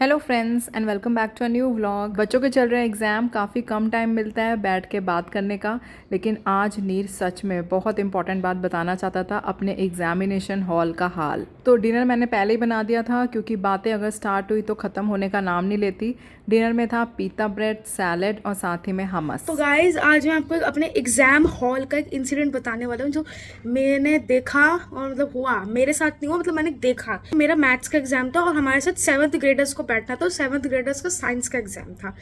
Hello friends and welcome back to a new vlog. बच्चों के चल रहे हैं एग्ज़ाम, काफ़ी कम टाइम मिलता है बैठ के बात करने का। लेकिन आज नीर सच में बहुत इंपॉर्टेंट बात बताना चाहता था, अपने एग्जामिनेशन हॉल का हाल। तो डिनर मैंने पहले ही बना दिया था क्योंकि बातें अगर स्टार्ट हुई तो ख़त्म होने का नाम नहीं लेती। डिनर में था पीता ब्रेड, सैलेड और साथ ही में हमस। तो गाइज आज मैं आपको अपने एग्जाम हॉल का एक इंसिडेंट बताने वाला हूँ जो मैंने देखा और मतलब हुआ मेरे साथ नहीं हुआ, मतलब मैंने देखा। मेरा मैथ्स का एग्जाम था और हमारे साथ 7th ग्रेडर्स को बैठना था और 7th ग्रेडर्स का साइंस का एग्जाम था।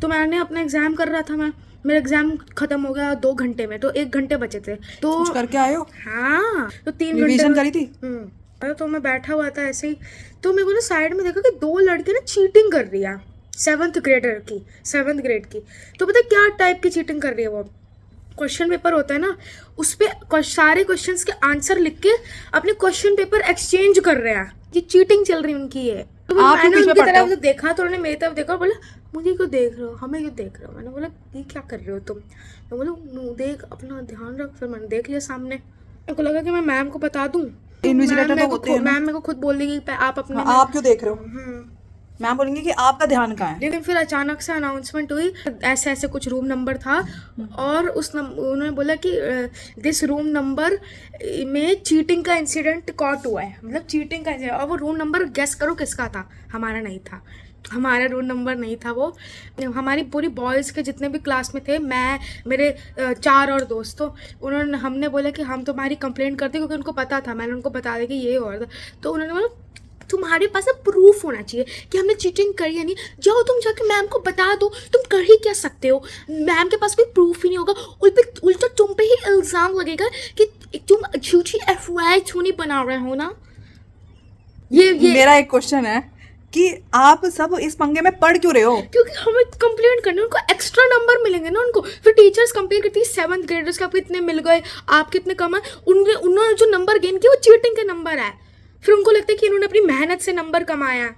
तो मैंने अपना एग्जाम कर रहा था। मेरा एग्जाम खत्म हो गया 2 घंटे में, तो 1 घंटे बचे थे। तो कुछ करके आए हो? हाँ, तो 3 घंटे रिवीजन करी थी? अरे तो मैं बैठा हुआ था ऐसे ही, तो मेरे को ना साइड में देखा कि 2 लड़के ना चीटिंग कर रही है 7th ग्रेड की। तो पता है क्या टाइप की चीटिंग कर रही है वो? क्वेश्चन पेपर होता है ना, उस पे सारे क्वेश्चंस के आंसर लिख के अपने क्वेश्चन पेपर एक्सचेंज कर रहे हैं। ये चीटिंग चल रही है उनकी है। तो आप मैंने बीच में उनकी पढ़ते तरफ हो? देखा तो उन्होंने मेरी तरफ देखा और बोला मुझे क्यों देख रहे हो, हमें क्यों देख रहे हो? मैंने बोला ये क्या कर रहे हो तुम? तो बोलो देख, अपना ध्यान रख। फिर मैंने देख लिया सामने, मेरे को लगा कि मैं मैम को बता दूं। इन्विजिलेटर तो होते हैं ना। मैम मेरे को खुद बोल देगी आप अपने हाँ, आप क्यों देख रहे हो? हम्म। मैम बोलेंगे कि आपका ध्यान कहाँ है। लेकिन फिर अचानक से अनाउंसमेंट हुई, ऐसे ऐसे कुछ रूम नंबर था और उन्होंने बोला कि दिस रूम नंबर में चीटिंग का इंसिडेंट कॉट हुआ है, मतलब चीटिंग का इंसिडेंट। और वो रूम नंबर गेस करो किसका था? हमारा नहीं था, हमारा रूम नंबर नहीं था वो। हमारी पूरी बॉयज़ के जितने भी क्लास में थे, मैं, मेरे 4 और दोस्त, तो हमने बोला कि हम तुम्हारी कंप्लेंट करते, क्योंकि उनको पता था, मैंने उनको बता दिया कि ये और था। तो उन्होंने बोला तुम्हारे पास अब प्रूफ होना चाहिए कि हमने चीटिंग करी है। नहीं, जाओ तुम जाके मैम को बता दो, तुम कर ही क्या सकते हो? मैम के पास कोई प्रूफ ही नहीं होगा, उल्टा तुम पे ही इल्ज़ाम लगेगा कि तुम झूठी एफवाई नहीं बना रहे हो ना। ये मेरा एक क्वेश्चन है कि आप सब इस पंगे में पढ़ क्यों रहे हो? क्योंकि हमें कंप्लेंट करने, उनको एक्स्ट्रा नंबर मिलेंगे ना उनको। फिर टीचर्स कंपेयर करती है 7th ग्रेडर्स के आपको इतने मिल गए, आप कितने कम है। उन्होंने जो नंबर गेन किया वो चीटिंग के नंबर है। फिर उनको लगता है कि इन्होंने अपनी मेहनत से नंबर कमाया,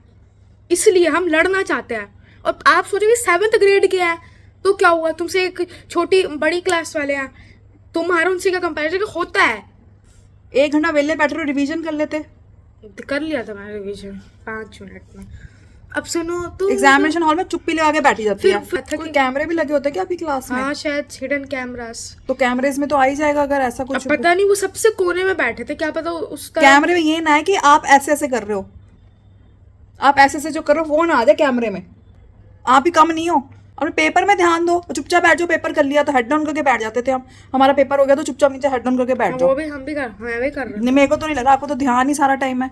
इसलिए हम लड़ना चाहते हैं। और आप सोचोगे 7th ग्रेड के है तो क्या हुआ, तुमसे एक छोटी बड़ी क्लास वाले हैं, तुम्हारा उनसे क्या कंपेरिजन होता है? 1 घंटा वेले बैठ रहे हो, रिवीजन कर लेते। कर लिया था मैंने रिवीजन 5 मिनट में। अब सुनो तो एग्जामिनेशन हॉल में चुप्पी लगा के बैठी जाती है। फिर कोई कैमरे भी लगे होते हैं क्या आपकी क्लास में? हाँ, शायद हिडन कैमरास। तो कैमरेज में तो आ ही जाएगा अगर ऐसा अब कुछ। पता नहीं, वो सबसे कोने में बैठे थे, क्या पता उसका कैमरे में ये ना है कि आप ऐसे ऐसे कर रहे हो, आप ऐसे ऐसे जो कर रहे हो वो ना आ जाए कैमरे में। आप ही कम नहीं हो, अपने पेपर में ध्यान दो। चुपचाप बैठ जाओ। पेपर कर लिया तो हेड डाउन करके बैठ जाते थे हम। हमारा पेपर हो गया तो चुपचाप नीचे हेड डाउन करके बैठ जाओ। वो भी हम भी कर रहे नहीं, मेरे को तो नहीं लगा, आपको तो ध्यान ही सारा टाइम है।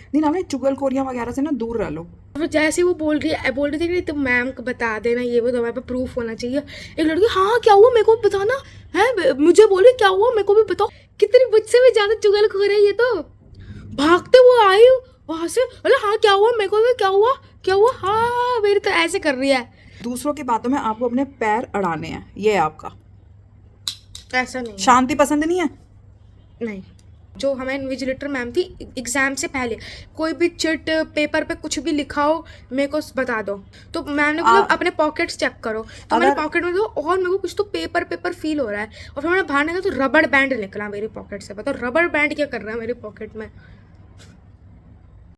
नहीं ना, हमें चुगलखोरियां वगैरह से ना दूर रह लो। हैं। जैसे ही वो बोल रही थी कि तुम मैम को बता देना, ये वो तुम्हारे पे प्रूफ होना चाहिए। एक लड़की, हाँ क्या हुआ मेरे को बताना है, मुझे बोले क्या हुआ मेरे को भी बताओ। कितनी मुझसे भी ज्यादा चुगलखोर है ये तो। भागते हुए आई वहां से, बोले हाँ क्या हुआ मेरे को भी, क्या हुआ, हाँ मेरी तो ऐसे कर रही है। दूसरों की बातों में आपको अपने पैर अड़ाने हैं, ये है आपका। ऐसा नहीं, शांति पसंद नहीं है? नहीं। जो हमें इन्विजिलेटर मैम थी, एग्जाम से पहले कोई भी चिट पेपर पे कुछ भी लिखा हो मेरे को बता दो। तो मैम ने बोला अपने पॉकेट्स चेक करो, तो मेरे पॉकेट में दो, और मेरे को कुछ तो पेपर फील हो रहा है। और फिर मैंने बाहर निकला तो रबड़ बैंड निकला मेरी पॉकेट से। बताओ रबड़ बैंड क्या कर रहा है मेरी पॉकेट में?